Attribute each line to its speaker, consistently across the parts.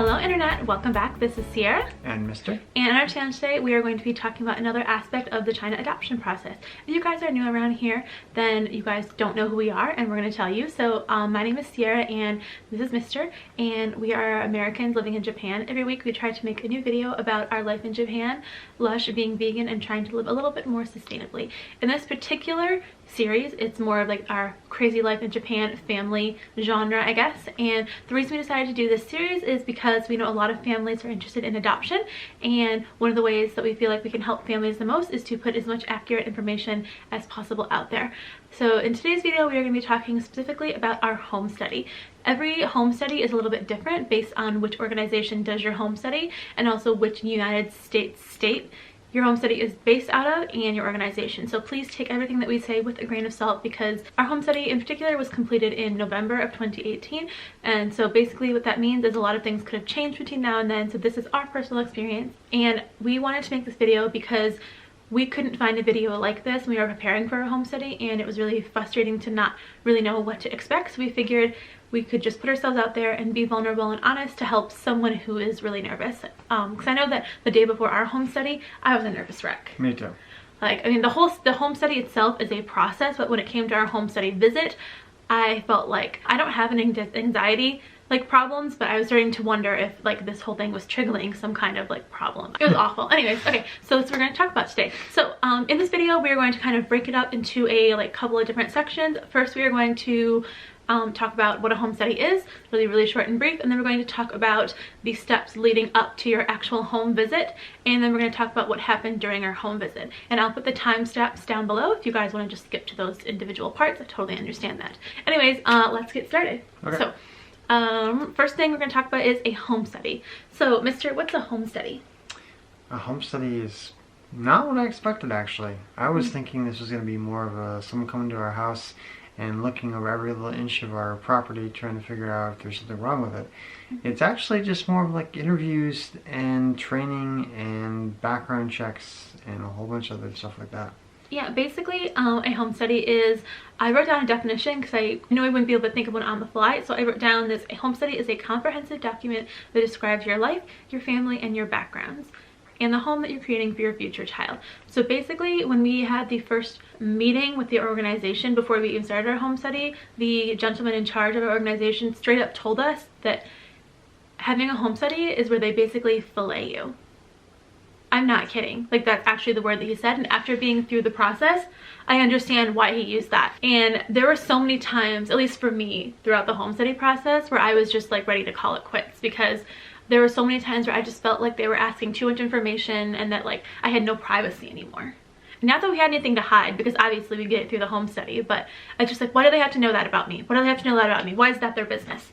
Speaker 1: Hello Internet, welcome back. This is Sierra
Speaker 2: and Mr.
Speaker 1: And on our channel today we are going to be talking about another aspect of the China adoption process. If you guys are new around here, then you guys don't know who we are and we're going to tell you. So my name is Sierra and this is Mr. and we are Americans living in Japan. Every week we try to make a new video about our life in Japan, Lush, being vegan, and trying to live a little bit more sustainably. In this particular series, it's more of like our crazy life in Japan family genre, I guess. And the reason we decided to do this series is because we know a lot of families are interested in adoption, and one of the ways that we feel like we can help families the most is to put as much accurate information as possible out there. So in today's video we are going to be talking specifically about our home study. Every home study is a little bit different based on which organization does your home study and also which United States state your home study is based out of and your organization. So please take everything that we say with a grain of salt, because our home study in particular was completed in November of 2018. And so basically what that means is a lot of things could have changed between now and then. So this is our personal experience. And we wanted to make this video because we couldn't find a video like this when we were preparing for our home study, and it was really frustrating to not really know what to expect. So we figured we could just put ourselves out there and be vulnerable and honest to help someone who is really nervous. Because I know that the day before our home study, I was a nervous wreck.
Speaker 2: Me too.
Speaker 1: Like, I mean, the home study itself is a process, but when it came to our home study visit, I felt like I don't have an anxiety like problems, but I was starting to wonder if like this whole thing was triggering some kind of like problem. It was awful. Anyways, okay, so that's what we're going to talk about today. So in this video we are going to kind of break it up into a like couple of different sections. First we are going to talk about what a home study is, really short and brief, and then we're going to talk about the steps leading up to your actual home visit, and then we're going to talk about what happened during our home visit. And I'll put the time steps down below if you guys want to just skip to those individual parts. I totally understand that. Anyways, let's get started.
Speaker 2: Okay.
Speaker 1: So first thing we're going to talk about is a home study. So Mr., what's a home study?
Speaker 2: A home study is not what I expected, actually. I was thinking this was going to be more of someone coming to our house and looking over every little inch of our property, trying to figure out if there's something wrong with it. It's actually just more of like interviews and training and background checks and a whole bunch of other stuff like that.
Speaker 1: Yeah, basically a home study is, I wrote down a definition because I knew I wouldn't be able to think of one on the fly. So I wrote down this: a home study is a comprehensive document that describes your life, your family, and your backgrounds, and the home that you're creating for your future child. So basically when we had the first meeting with the organization before we even started our home study, the gentleman in charge of our organization straight up told us that having a home study is where they basically fillet you. I'm not kidding. Like, that's actually the word that he said, and after being through the process, I understand why he used that. And there were so many times, at least for me, throughout the home study process, where I was just like ready to call it quits, because there were so many times where I just felt like they were asking too much information and that like I had no privacy anymore. Not that we had anything to hide, because obviously we get it through the home study, but I just like, why do they have to know that about me? Why do they have to know that about me? Why is that their business?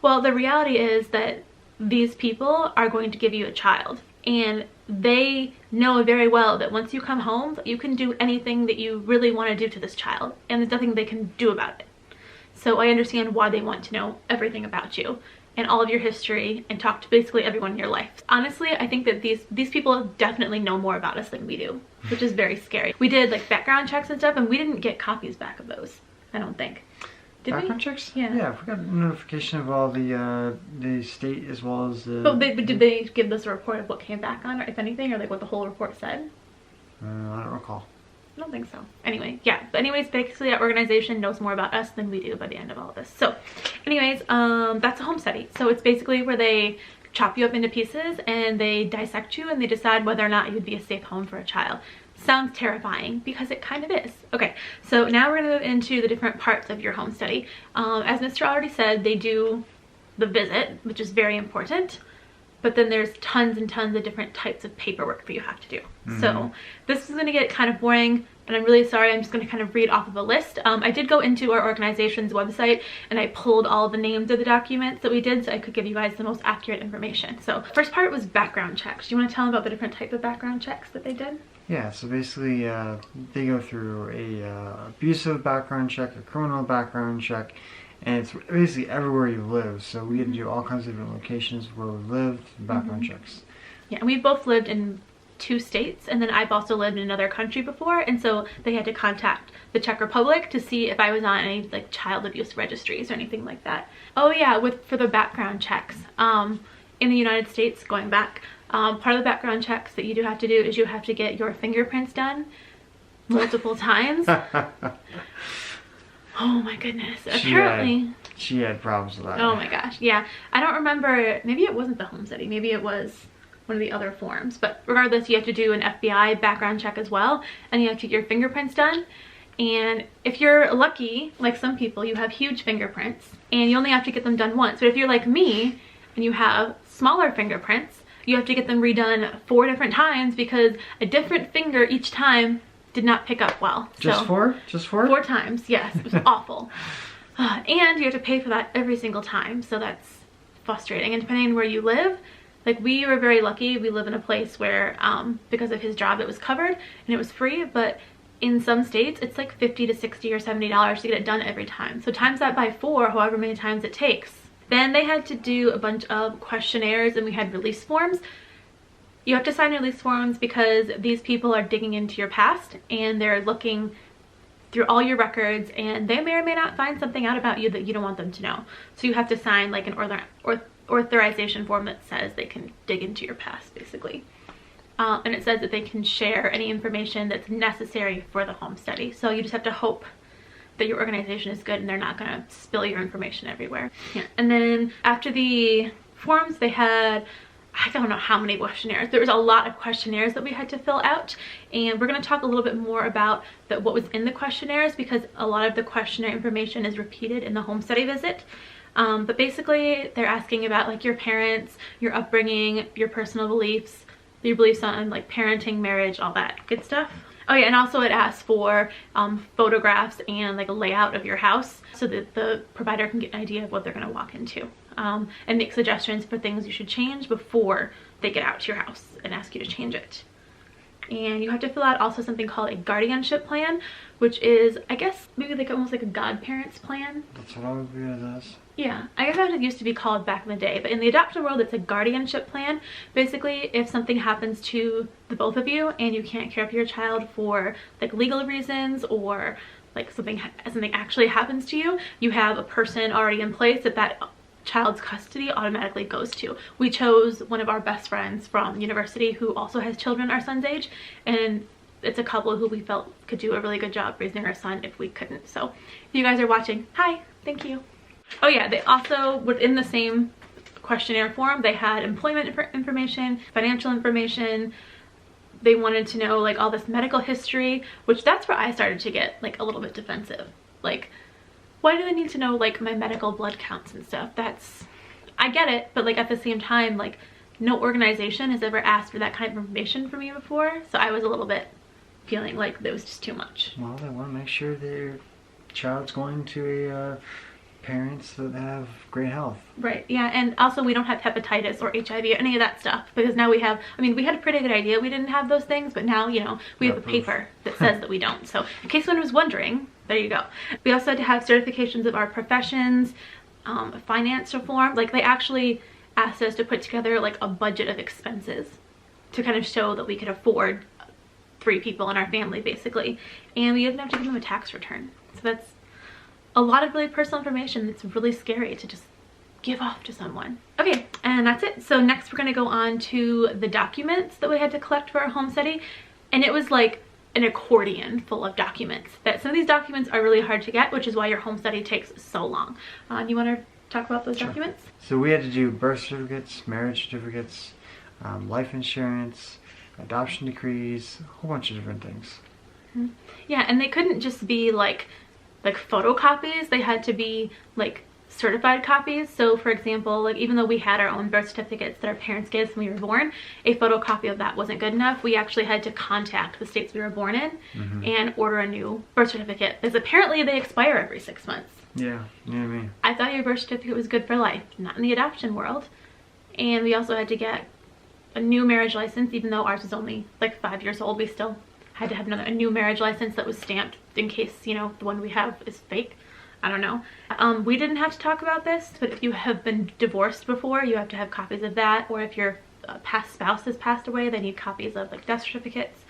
Speaker 1: Well, the reality is that these people are going to give you a child, and they know very well that once you come home, you can do anything that you really want to do to this child, and there's nothing they can do about it. So I understand why they want to know everything about you and all of your history and talk to basically everyone in your life. Honestly, I think that these people definitely know more about us than we do, which is very scary. We did like background checks and stuff, and we didn't get copies back of those, I don't think. Did
Speaker 2: background
Speaker 1: we?
Speaker 2: checks?
Speaker 1: Yeah.
Speaker 2: Yeah, we got a notification of all the state as well as the...
Speaker 1: But did they give us a report of what came back on, or if anything, or like what the whole report said?
Speaker 2: I don't recall.
Speaker 1: I don't think so. Anyway, yeah. But anyways, basically our organization knows more about us than we do by the end of all of this. So anyways, that's a home study. So it's basically where they chop you up into pieces and they dissect you and they decide whether or not you would be a safe home for a child. Sounds terrifying, because it kind of is. Okay, so now we're gonna move into the different parts of your home study. As Mr. already said, they do the visit, which is very important. But then there's tons and tons of different types of paperwork that you have to do. So this is going to get kind of boring, and I'm really sorry. I'm just going to kind of read off of a list. I did go into our organization's website and I pulled all the names of the documents that we did so I could give you guys the most accurate information. So first part was background checks. Do you want to tell them about the different type of background checks that they did?
Speaker 2: Yeah, so basically they go through a abusive background check, a criminal background check, and it's basically everywhere you live. So we had to do all kinds of different locations where we lived, background checks.
Speaker 1: Yeah, and we've both lived in 2 states, and then I've also lived in another country before, and so they had to contact the Czech Republic to see if I was on any like child abuse registries or anything like that. Oh yeah, for the background checks, in the United States, going back, part of the background checks that you do have to do is you have to get your fingerprints done multiple times. Oh my goodness. Apparently
Speaker 2: she had problems with that.
Speaker 1: Oh my gosh. Yeah. I don't remember. Maybe it wasn't the home study. Maybe it was one of the other forms. But regardless, you have to do an FBI background check as well. And you have to get your fingerprints done. And if you're lucky, like some people, you have huge fingerprints. And you only have to get them done once. But if you're like me and you have smaller fingerprints, you have to get them redone 4 different times because a different finger each time did not pick up well.
Speaker 2: Just
Speaker 1: so,
Speaker 2: 4? Just 4?
Speaker 1: 4 times, yes. It was awful. And you have to pay for that every single time, so that's frustrating. And depending on where you live, like we were very lucky. We live in a place where, because of his job, it was covered and it was free. But in some states, it's like $50 to $60 or $70 to get it done every time. So times that by 4, however many times it takes. Then they had to do a bunch of questionnaires and we had release forms. You have to sign release forms because these people are digging into your past and they're looking through all your records and they may or may not find something out about you that you don't want them to know. So you have to sign like an authorization form that says they can dig into your past, basically. And it says that they can share any information that's necessary for the home study. So you just have to hope that your organization is good and they're not going to spill your information everywhere. Yeah. And then after the forms, they had, I don't know how many questionnaires. There was a lot of questionnaires that we had to fill out, and we're going to talk a little bit more about what was in the questionnaires because a lot of the questionnaire information is repeated in the home study visit. But basically they're asking about like your parents, your upbringing, your personal beliefs, your beliefs on like parenting, marriage, all that good stuff. Oh yeah, and also it asks for photographs and like a layout of your house so that the provider can get an idea of what they're going to walk into. And make suggestions for things you should change before they get out to your house and ask you to change it. And you have to fill out also something called a guardianship plan, which is, I guess, maybe like almost like a godparents plan.
Speaker 2: That's what I would view it as.
Speaker 1: Yeah, I guess that's what it used to be called back in the day. But in the adoption world, it's a guardianship plan. Basically, if something happens to the both of you and you can't care for your child for like legal reasons or like something actually happens to you, you have a person already in place that child's custody automatically goes to. We chose one of our best friends from university who also has children our son's age, and it's a couple who we felt could do a really good job raising our son if we couldn't. So if you guys are watching, hi, thank you. Oh yeah, they also, within the same questionnaire form, they had employment information, financial information. They wanted to know like all this medical history, which that's where I started to get like a little bit defensive. Like, why do they need to know like my medical blood counts and stuff? I get it, but like at the same time, like no organization has ever asked for that kind of information from me before. So I was a little bit feeling like that was just too much.
Speaker 2: Well, they want to make sure their child's going to parents that have great health.
Speaker 1: Right, yeah, and also we don't have hepatitis or HIV or any of that stuff because now we have, I mean, we had a pretty good idea we didn't have those things, but now, you know, we have a paper that says that we don't. So in case anyone was wondering, there you go. We also had to have certifications of our professions, financial form. Like they actually asked us to put together like a budget of expenses to kind of show that we could afford 3 people in our family basically. And we even have to give them a tax return. So that's a lot of really personal information that's really scary to just give off to someone. Okay, and that's it. So next we're gonna go on to the documents that we had to collect for our home study. And it was like an accordion full of documents. That some of these documents are really hard to get, which is why your home study takes so long. You wanna talk about those documents?
Speaker 2: So we had to do birth certificates, marriage certificates, life insurance, adoption decrees, a whole bunch of different things.
Speaker 1: Mm-hmm. Yeah, and they couldn't just be like photocopies. They had to be like certified copies. So for example, like even though we had our own birth certificates that our parents gave us when we were born, a photocopy of that wasn't good enough. We actually had to contact the states we were born in and order a new birth certificate because apparently they expire every 6 months.
Speaker 2: Yeah, you know what I mean?
Speaker 1: I thought your birth certificate was good for life, not in the adoption world. And we also had to get a new marriage license. Even though ours was only like 5 years old, we still had to have a new marriage license that was stamped in case, you know, the one we have is fake. I don't know. We didn't have to talk about this, but if you have been divorced before, you have to have copies of that. Or if your past spouse has passed away, they need copies of like death certificates.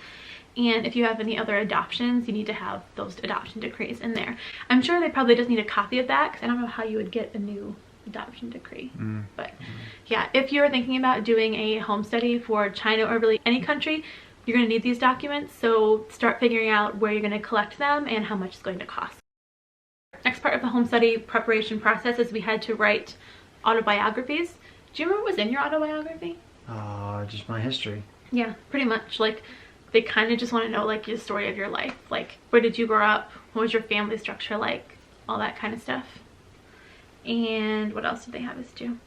Speaker 1: And if you have any other adoptions, you need to have those adoption decrees in there. I'm sure they probably just need a copy of that because I don't know how you would get a new adoption decree. But yeah, if you're thinking about doing a home study for China or really any country, you're going to need these documents, so start figuring out where you're going to collect them and how much it's going to cost. Next part of the home study preparation process is we had to write autobiographies. Do you remember what was in your autobiography?
Speaker 2: Just my history.
Speaker 1: Yeah, pretty much. Like, they kind of just want to know like the story of your life. Like, where did you grow up? What was your family structure like? All that kind of stuff. And what else did they have us do?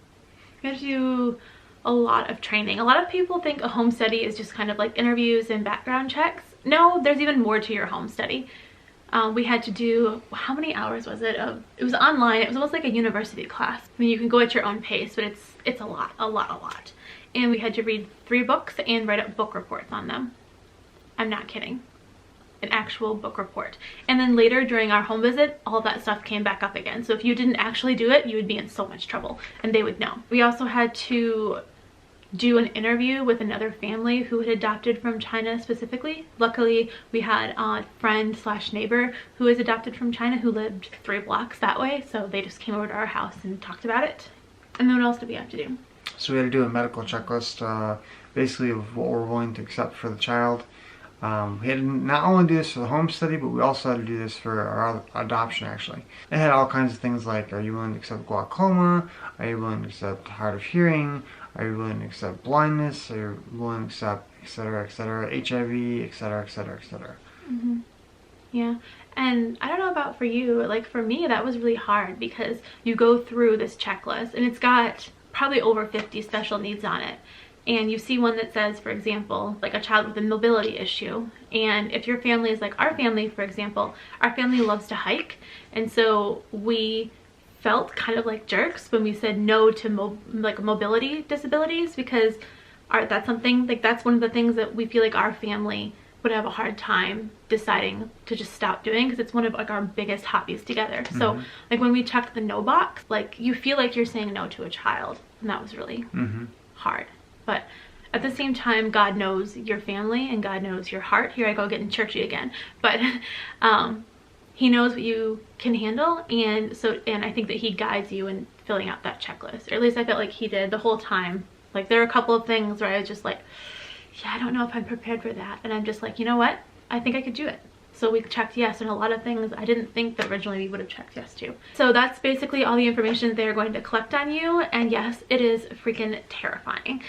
Speaker 1: We had to do a lot of training. A lot of people think a home study is just kind of like interviews and background checks. No, there's even more to your home study. We had to do, how many hours was it? It was online. It was almost like a university class. I mean, you can go at your own pace, but it's a lot. And we had to read 3 books and write up book reports on them. I'm not kidding. An actual book report. And then later during our home visit, all of that stuff came back up again. So if you didn't actually do it, you would be in so much trouble and they would know. We also had to do an interview with another family who had adopted from China specifically. Luckily, we had a friend / neighbor who is adopted from China who lived 3 blocks that way. So they just came over to our house and talked about it. And then what else did we have to do?
Speaker 2: So we had to do a medical checklist, basically of what we're willing to accept for the child. We had to not only do this for the home study, but we also had to do this for our adoption, actually. It had all kinds of things like, are you willing to accept glaucoma? Are you willing to accept hard of hearing? Are you willing to accept blindness? Are you willing to accept, etc., HIV, etc.
Speaker 1: Yeah, and I don't know about for you, like for me, that was really hard because you go through this checklist and it's got probably over 50 special needs on it. And you see one that says, for example, like a child with a mobility issue. And if your family is like our family, for example, our family loves to hike. And so we felt kind of like jerks when we said no to mobility disabilities, because that's something, like that's one of the things that we feel like our family would have a hard time deciding to just stop doing, because it's one of like our biggest hobbies together. So like when we checked the no box, like you feel like you're saying no to a child, and that was really hard. But at the same time, God knows your family and God knows your heart. Here I go getting churchy again. But he knows what you can handle, and I think that he guides you in filling out that checklist. Or at least I felt like he did the whole time. Like there are a couple of things where I was just like, yeah, I don't know if I'm prepared for that. And I'm just like, you know what? I think I could do it. So we checked yes, and a lot of things I didn't think that originally we would have checked yes to. So that's basically all the information they're going to collect on you. And yes, it is freaking terrifying.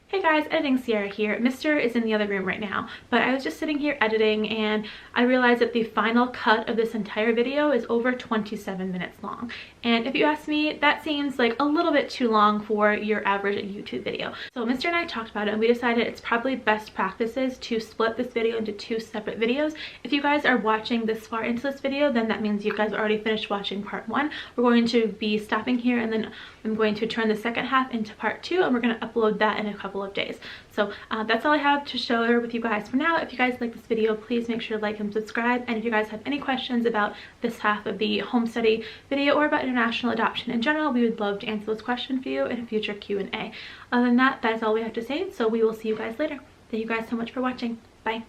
Speaker 1: Hey guys, Editing Sierra here. Mr. is in the other room right now, but I was just sitting here editing and I realized that the final cut of this entire video is over 27 minutes long. And if you ask me, that seems like a little bit too long for your average YouTube video. So Mr. and I talked about it and we decided it's probably best practices to split this video into 2 separate videos. If you guys are watching this far into this video, then that means you guys already finished watching part 1. We're going to be stopping here and then I'm going to turn the second half into part 2 and we're going to upload that in a couple of days. So that's all I have to share with you guys for now. If you guys like this video, please make sure to like and subscribe. And if you guys have any questions about this half of the home study video or about international adoption in general, we would love to answer those questions for you in a future Q&A. Other than that, that is all we have to say. So we will see you guys later. Thank you guys so much for watching. Bye.